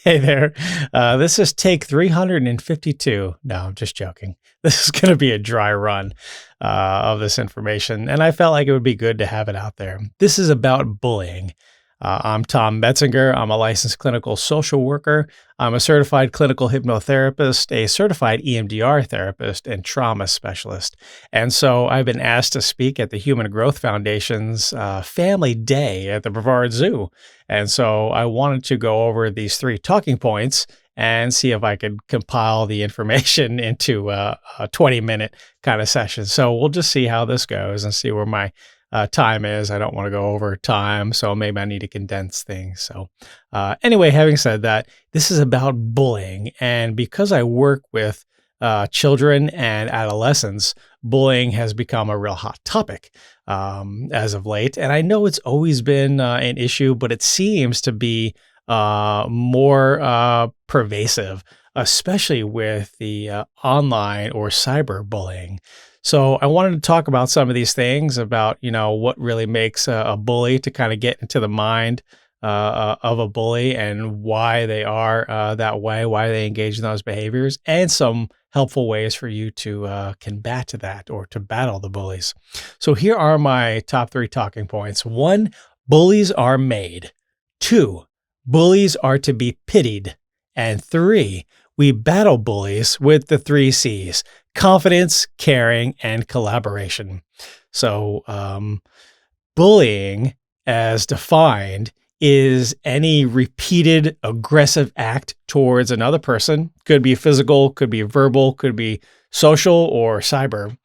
Hey there. This is take 352. No, I'm just joking. This is going to be a dry run of this information, and I felt like it would be good to have it out there. This is about bullying. I'm Tom Metzinger. I'm a licensed clinical social worker. I'm a certified clinical hypnotherapist, a certified EMDR therapist, and trauma specialist. And so I've been asked to speak at the Human Growth Foundation's Family Day at the Brevard Zoo. And so I wanted to go over these three talking points and see if I could compile the information into a 20-minute kind of session. So we'll just see how this goes and see where my time is. I don't want to go over time, so maybe I need to condense things. So anyway, having said that, this is about bullying. And because I work with children and adolescents, bullying has become a real hot topic as of late. And I know it's always been an issue, but it seems to be more pervasive, especially with the online or cyber bullying. So I wanted to talk about some of these things about, what really makes a bully, to kind of get into the mind of a bully and why they are that way, why they engage in those behaviors, and some helpful ways for you to combat that or to battle the bullies. So here are my top three talking points. 1, bullies are made. 2, bullies are to be pitied. And 3, we battle bullies with the 3 C's: confidence, caring, and collaboration. So bullying, as defined, is any repeated aggressive act towards another person. Could be physical, could be verbal, could be social or cyber,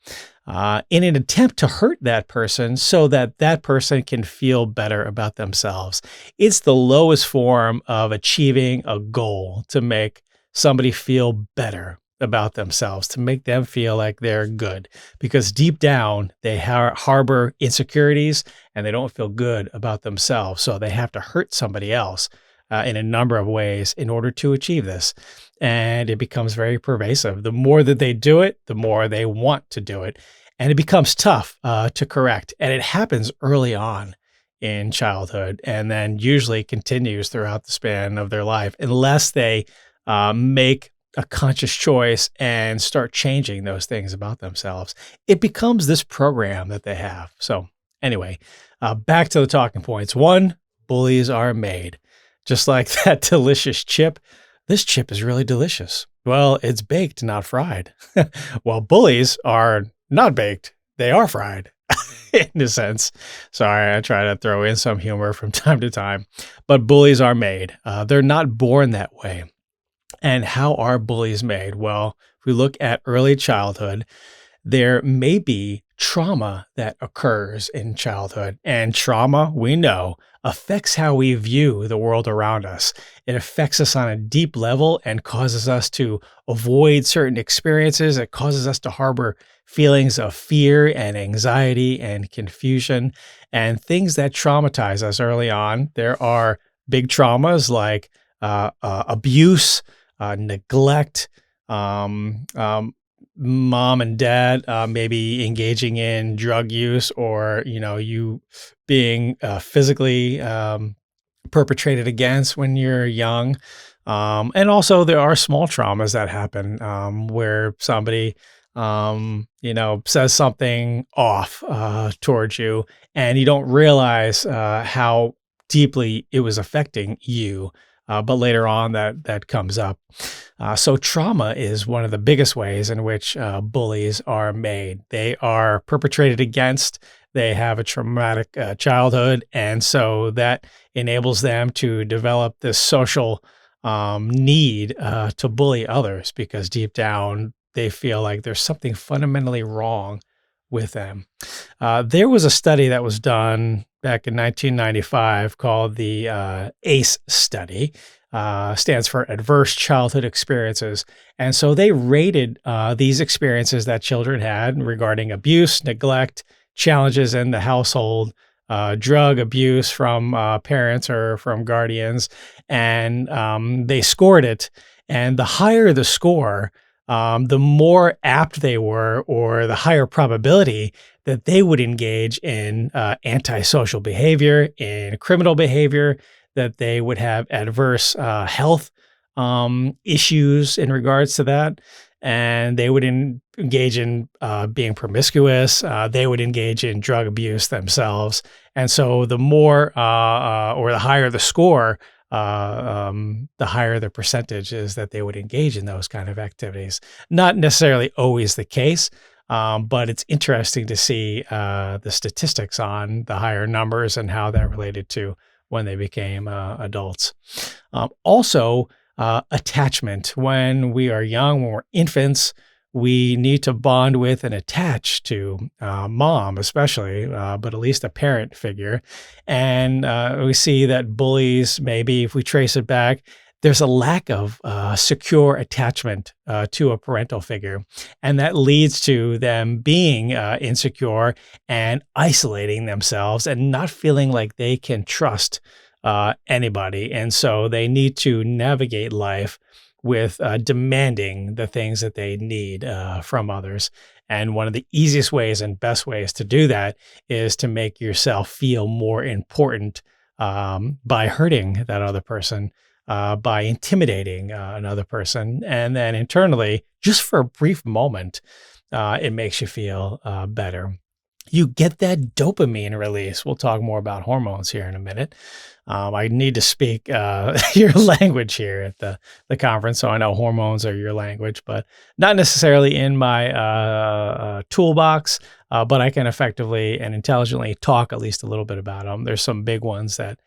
in an attempt to hurt that person so that that person can feel better about themselves. It's the lowest form of achieving a goal, to make somebody feel better about themselves, to make them feel like they're good, because deep down they harbor insecurities and they don't feel good about themselves. So they have to hurt somebody else in a number of ways in order to achieve this. And it becomes very pervasive. The more that they do it, the more they want to do it. And it becomes tough to correct. And it happens early on in childhood and then usually continues throughout the span of their life, unless they make a conscious choice and start changing those things about themselves. It becomes this program that they have. So anyway, back to the talking points. 1, bullies are made. Just like that delicious chip, this chip is really delicious. Well, it's baked, not fried. Well, bullies are not baked. They are fried in a sense. Sorry, I try to throw in some humor from time to time, but bullies are made. They're not born that way. And how are bullies made? Well, if we look at early childhood, there may be trauma that occurs in childhood. And trauma, we know, affects how we view the world around us. It affects us on a deep level and causes us to avoid certain experiences. It causes us to harbor feelings of fear and anxiety and confusion and things that traumatize us early on. There are big traumas like abuse, neglect, mom and dad maybe engaging in drug use, or you being physically perpetrated against when you're young. And also there are small traumas that happen where somebody says something off towards you, and you don't realize how deeply it was affecting you. But later on that comes up. So trauma is one of the biggest ways in which bullies are made. They are perpetrated against, they have a traumatic childhood, and so that enables them to develop this social need to bully others, because deep down they feel like there's something fundamentally wrong with them. There was a study that was done back in 1995 called the ACE study, stands for Adverse Childhood Experiences. And so they rated these experiences that children had regarding abuse, neglect, challenges in the household, drug abuse from parents or from guardians, and they scored it. And the higher the score, the more apt they were, or the higher probability that they would engage in antisocial behavior, in criminal behavior, that they would have adverse health issues in regards to that. And they would engage in being promiscuous. They would engage in drug abuse themselves. And so the more or the higher the score, the higher the percentage is that they would engage in those kind of activities. Not necessarily always the case, but it's interesting to see the statistics on the higher numbers and how that related to when they became adults. Also, attachment. When we are young, when we're infants, we need to bond with and attach to mom, especially, but at least a parent figure. And we see that bullies, maybe if we trace it back, there's a lack of secure attachment to a parental figure. And that leads to them being insecure and isolating themselves and not feeling like they can trust anybody. And so they need to navigate life with demanding the things that they need from others. And one of the easiest ways and best ways to do that is to make yourself feel more important by hurting that other person, by intimidating another person. And then internally, just for a brief moment, it makes you feel better. You get that dopamine release. We'll talk more about hormones here in a minute. I need to speak your language here at the conference, so I know hormones are your language, but not necessarily in my toolbox, but I can effectively and intelligently talk at least a little bit about them. There's some big ones that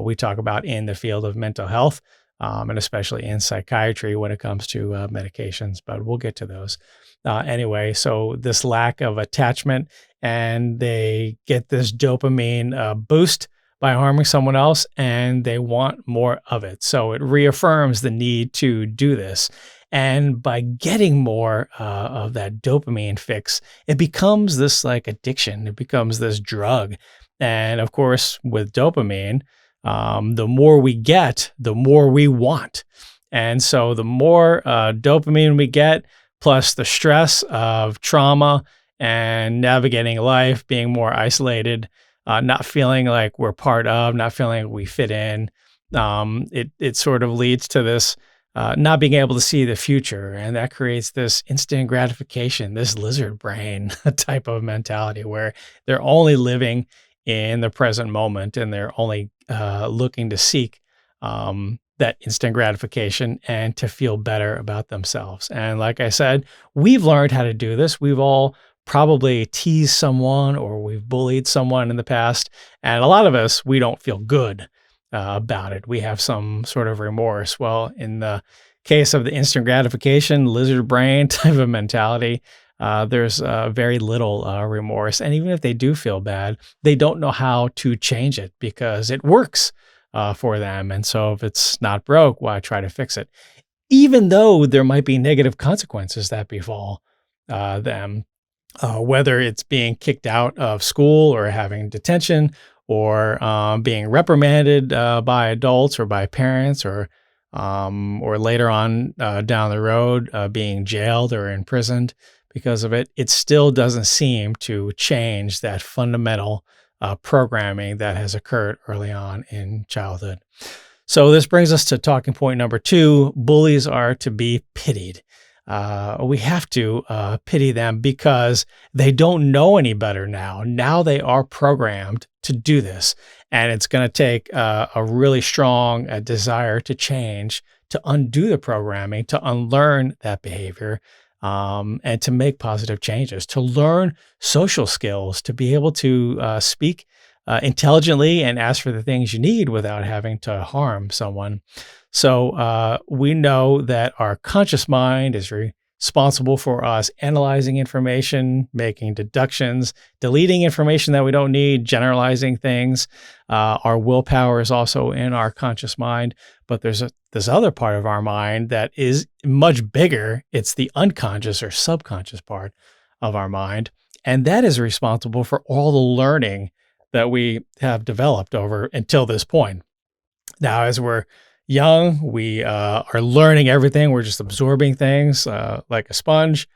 we talk about in the field of mental health, and especially in psychiatry when it comes to medications, but we'll get to those. Anyway, so this lack of attachment, and they get this dopamine boost by harming someone else, and they want more of it. So it reaffirms the need to do this. And by getting more of that dopamine fix, it becomes this like addiction. It becomes this drug. And of course, with dopamine, the more we get, the more we want. And so the more dopamine we get, plus the stress of trauma and navigating life, being more isolated, not feeling like we're part of, not feeling like we fit in, it sort of leads to this not being able to see the future. And that creates this instant gratification, this lizard brain type of mentality where they're only living in the present moment and they're only looking to seek that instant gratification and to feel better about themselves. And like I said, we've learned how to do this. We've all probably teased someone or we've bullied someone in the past. And a lot of us, we don't feel good about it. We have some sort of remorse. Well, in the case of the instant gratification, lizard brain type of mentality, there's very little remorse. And even if they do feel bad, they don't know how to change it because it works for them. And so if it's not broke, why try to fix it? Even though there might be negative consequences that befall them, whether it's being kicked out of school or having detention or being reprimanded by adults or by parents or later on down the road being jailed or imprisoned because of it, it still doesn't seem to change that fundamental programming that has occurred early on in childhood. So this brings us to talking point number 2. Bullies are to be pitied. We have to pity them because they don't know any better now. Now they are programmed to do this. And it's going to take a really strong desire to change, to undo the programming, to unlearn that behavior, and to make positive changes, to learn social skills, to be able to speak intelligently and ask for the things you need without having to harm someone. So we know that our conscious mind is responsible for us analyzing information, making deductions, deleting information that we don't need, generalizing things. Our willpower is also in our conscious mind, but there's this other part of our mind that is much bigger. It's the unconscious or subconscious part of our mind, and that is responsible for all the learning that we have developed over until this point. Now, as we're young, we are learning everything. We're just absorbing things like a sponge.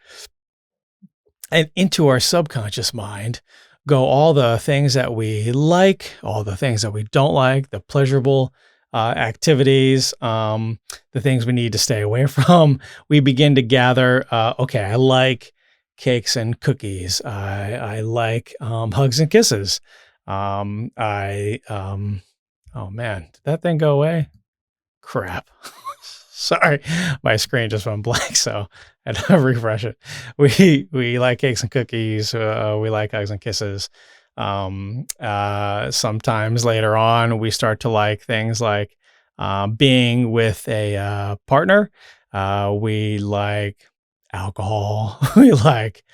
And into our subconscious mind go all the things that we like, all the things that we don't like, the pleasurable activities, the things we need to stay away from, we begin to gather. Okay, I like cakes and cookies. I like hugs and kisses. I oh man, did that thing go away? Crap. Sorry, my screen just went blank, so I had to refresh it. We like cakes and cookies. We like hugs and kisses. Sometimes later on, we start to like things like being with a partner. We like alcohol. We like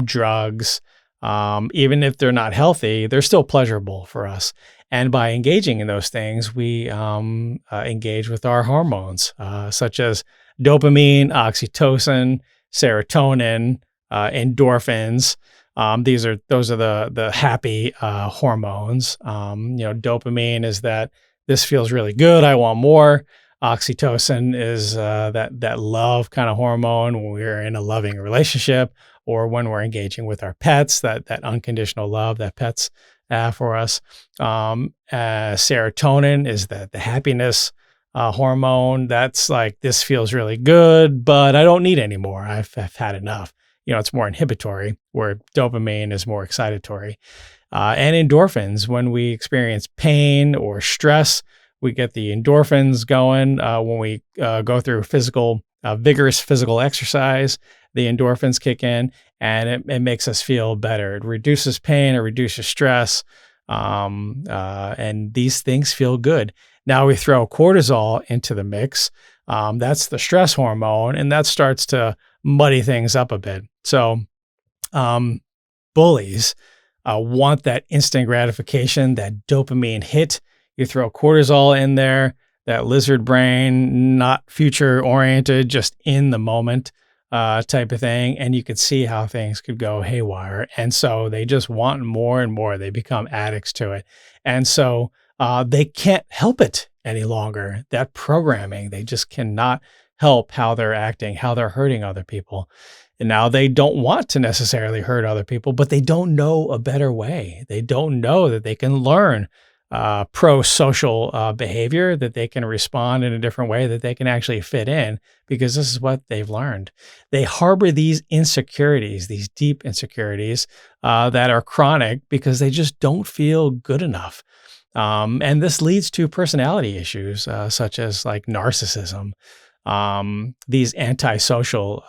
drugs. Even if they're not healthy, they're still pleasurable for us. And by engaging in those things, we engage with our hormones, such as dopamine, oxytocin, serotonin, endorphins. Those are the happy hormones. Dopamine is that this feels really good. I want more. Oxytocin is that love kind of hormone when we're in a loving relationship or when we're engaging with our pets. That unconditional love that pets for us. Serotonin is the happiness hormone. That's like, this feels really good, but I don't need any more. I've had enough. It's more inhibitory, where dopamine is more excitatory. And endorphins, when we experience pain or stress, we get the endorphins going. When we go through vigorous physical exercise, the endorphins kick in, and it makes us feel better. It reduces pain, it reduces stress, and these things feel good. Now we throw cortisol into the mix. That's the stress hormone, and that starts to muddy things up a bit. So bullies want that instant gratification, that dopamine hit. You throw cortisol in there, that lizard brain, not future oriented, just in the moment type of thing. And you could see how things could go haywire. And so they just want more and more. They become addicts to it. And so they can't help it any longer. That programming, they just cannot help how they're acting, how they're hurting other people. And now they don't want to necessarily hurt other people, but they don't know a better way. They don't know that they can learn pro-social behavior, that they can respond in a different way, that they can actually fit in, because this is what they've learned. They harbor these insecurities, these deep insecurities that are chronic because they just don't feel good enough. And this leads to personality issues such as like narcissism, these antisocial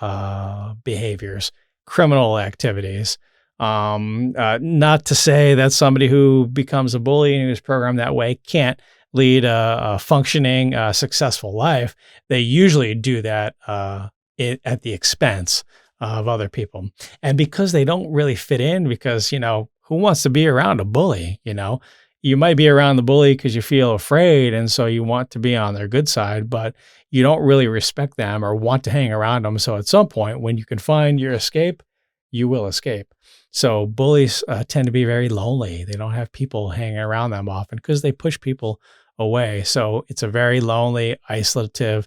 behaviors, criminal activities. Not to say that somebody who becomes a bully and is programmed that way can't lead a functioning, successful life. They usually do that at the expense of other people. And because they don't really fit in, because, who wants to be around a bully? You might be around the bully because you feel afraid, and so you want to be on their good side, but you don't really respect them or want to hang around them. So at some point, when you can find your escape, you will escape. So bullies tend to be very lonely. They don't have people hanging around them often because they push people away. So it's a very lonely, isolative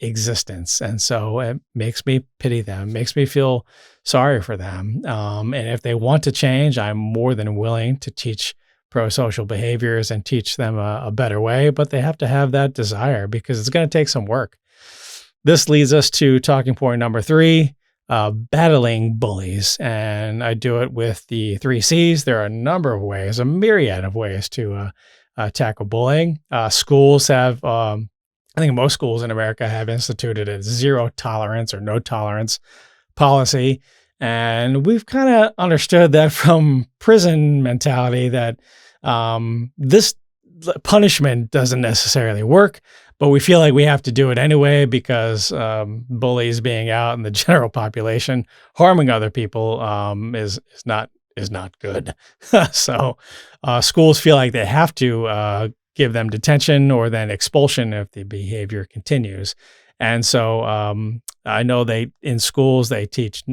existence. And so it makes me pity them, makes me feel sorry for them. And if they want to change, I'm more than willing to teach pro-social behaviors and teach them a better way, but they have to have that desire because it's going to take some work. This leads us to talking point number 3, battling bullies. And I do it with the 3 C's. There are a number of ways, a myriad of ways to tackle bullying. Schools have, I think most schools in America have instituted a zero tolerance or no tolerance policy. And we've kind of understood that from prison mentality that this punishment doesn't necessarily work, but we feel like we have to do it anyway because bullies being out in the general population harming other people is not good. So schools feel like they have to give them detention or then expulsion if the behavior continues. And so I know in schools they teach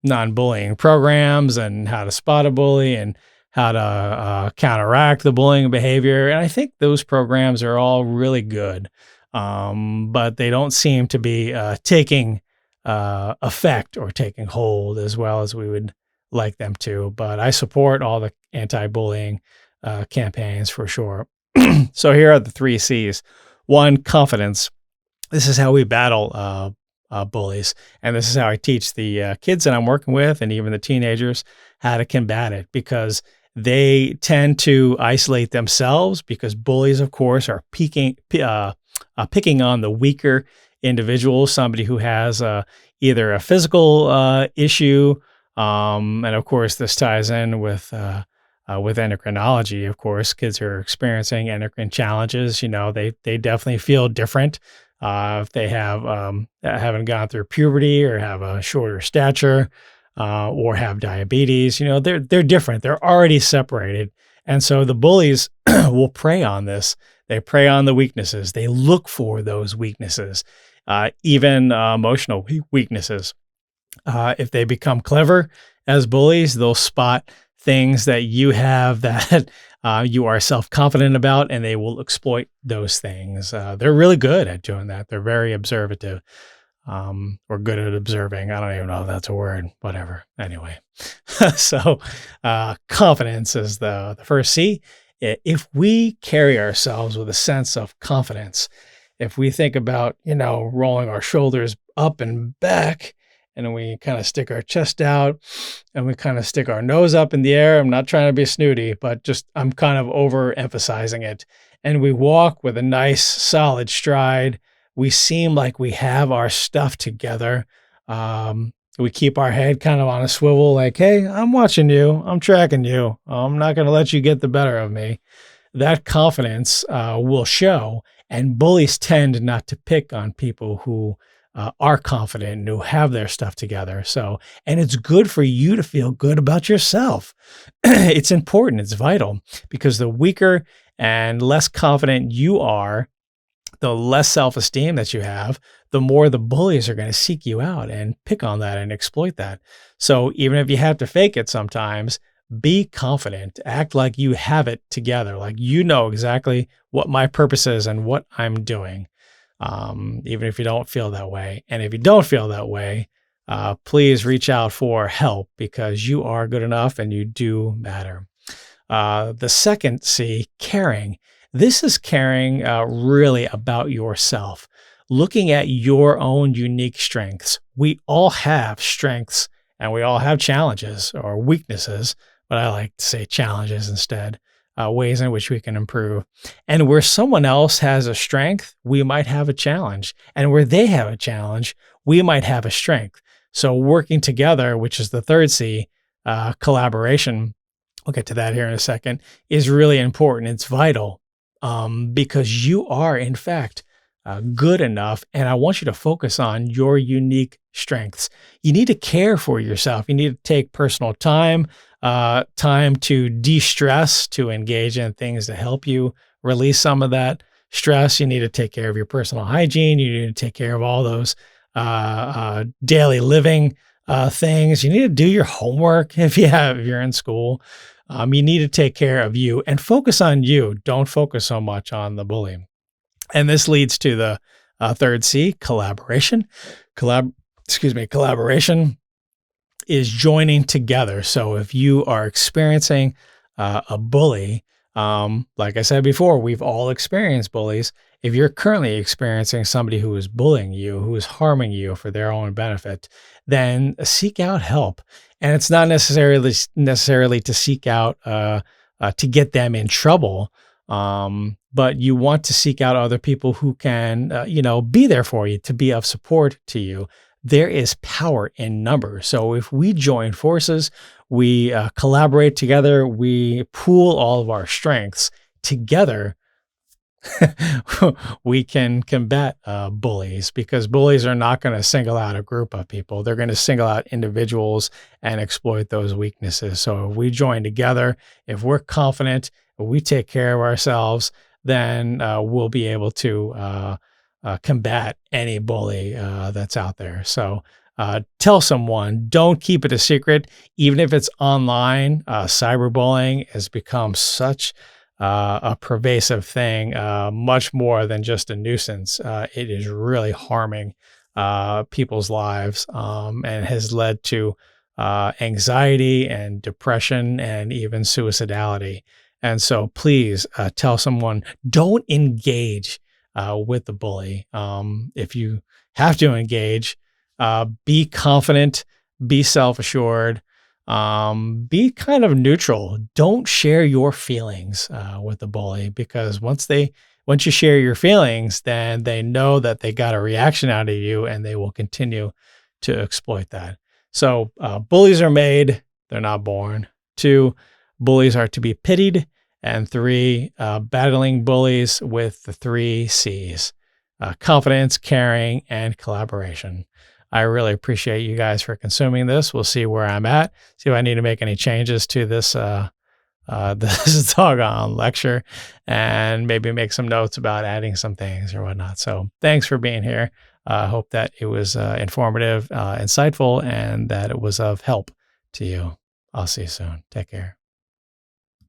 non-bullying programs and how to spot a bully and how to counteract the bullying behavior. And I think those programs are all really good, but they don't seem to be taking effect or taking hold as well as we would like them to. But I support all the anti-bullying campaigns for sure. So here are the three C's. One, confidence. This is how we battle bullies. And this is how I teach the kids that I'm working with and even the teenagers how to combat it, because they tend to isolate themselves because bullies, of course, are picking on the weaker individual, somebody who has either a physical issue. And of course, this ties in with endocrinology. Of course, kids who are experiencing endocrine challenges, they definitely feel different if they haven't gone through puberty or have a shorter stature or have diabetes. They're different. They're already separated, and so the bullies will prey on this. They prey on the weaknesses. They look for those weaknesses, even emotional weaknesses. If they become clever as bullies, they'll spot things that you have that you are self-confident about, and they will exploit those things. They're really good at doing that. They're very observative, or good at observing. I don't even know if that's a word, whatever. Anyway, so confidence is the first C. If we carry ourselves with a sense of confidence, if we think about, rolling our shoulders up and back, and we kind of stick our chest out and we kind of stick our nose up in the air. I'm not trying to be snooty, but just I'm kind of overemphasizing it. And we walk with a nice solid stride. We seem like we have our stuff together. We keep our head kind of on a swivel, like, hey, I'm watching you. I'm tracking you. I'm not going to let you get the better of me. That confidence will show. And bullies tend not to pick on people who are confident and who have their stuff together. So, and it's good for you to feel good about yourself. It's important. It's vital, because the weaker and less confident you are, the less self-esteem that you have, the more the bullies are going to seek you out and pick on that and exploit that. So even if you have to fake it sometimes, be confident, act like you have it together, like you know exactly what my purpose is and what I'm doing. Even if you don't feel that way. And if you don't feel that way, please reach out for help, because you are good enough and you do matter. The second C, caring. This is caring really about yourself, looking at your own unique strengths. We all have strengths and we all have challenges or weaknesses, but I like to say challenges instead. Ways in which we can improve. And where someone else has a strength, we might have a challenge. And where they have a challenge, we might have a strength. So working together, which is the third C, collaboration, we'll get to that here in a second, is really important. It's vital, because you are, in fact, good enough. And I want you to focus on your unique strengths. You need to care for yourself. You need to take personal time to de-stress, to engage in things to help you release some of that stress. You need to take care of your personal hygiene. You need to take care of all those daily living things. You need to do your homework if you're in school. You need to take care of you and focus on you. Don't focus so much on the bully. And this leads to the third C, collaboration. Collaboration is joining together. So if you are experiencing a bully, like I said before, we've all experienced bullies. If you're currently experiencing somebody who is bullying you, who is harming you for their own benefit, then seek out help. And it's not necessarily to seek out to get them in trouble, but you want to seek out other people who can, be there for you, to be of support to you. There is power in numbers. So if we join forces, we collaborate together, we pool all of our strengths together, we can combat bullies, because bullies are not going to single out a group of people. They're going to single out individuals and exploit those weaknesses. So if we join together, if we're confident, if we take care of ourselves, then we'll be able to combat any bully that's out there. So tell someone, don't keep it a secret, even if it's online. Cyberbullying has become such a pervasive thing, much more than just a nuisance. It is really harming people's lives, and has led to anxiety and depression and even suicidality. And so please tell someone, don't engage with the bully. If you have to engage, be confident, be self-assured, be kind of neutral. Don't share your feelings with the bully, because once you share your feelings, then they know that they got a reaction out of you and they will continue to exploit that. So bullies are made, they're not born. 2, bullies are to be pitied. And 3, battling bullies with the 3 C's: confidence, caring, and collaboration. I really appreciate you guys for consuming this. We'll see where I'm at, see if I need to make any changes to this this doggone lecture, and maybe make some notes about adding some things or whatnot. So thanks for being here. I hope that it was informative, insightful, and that it was of help to you. I'll see you soon. Take care.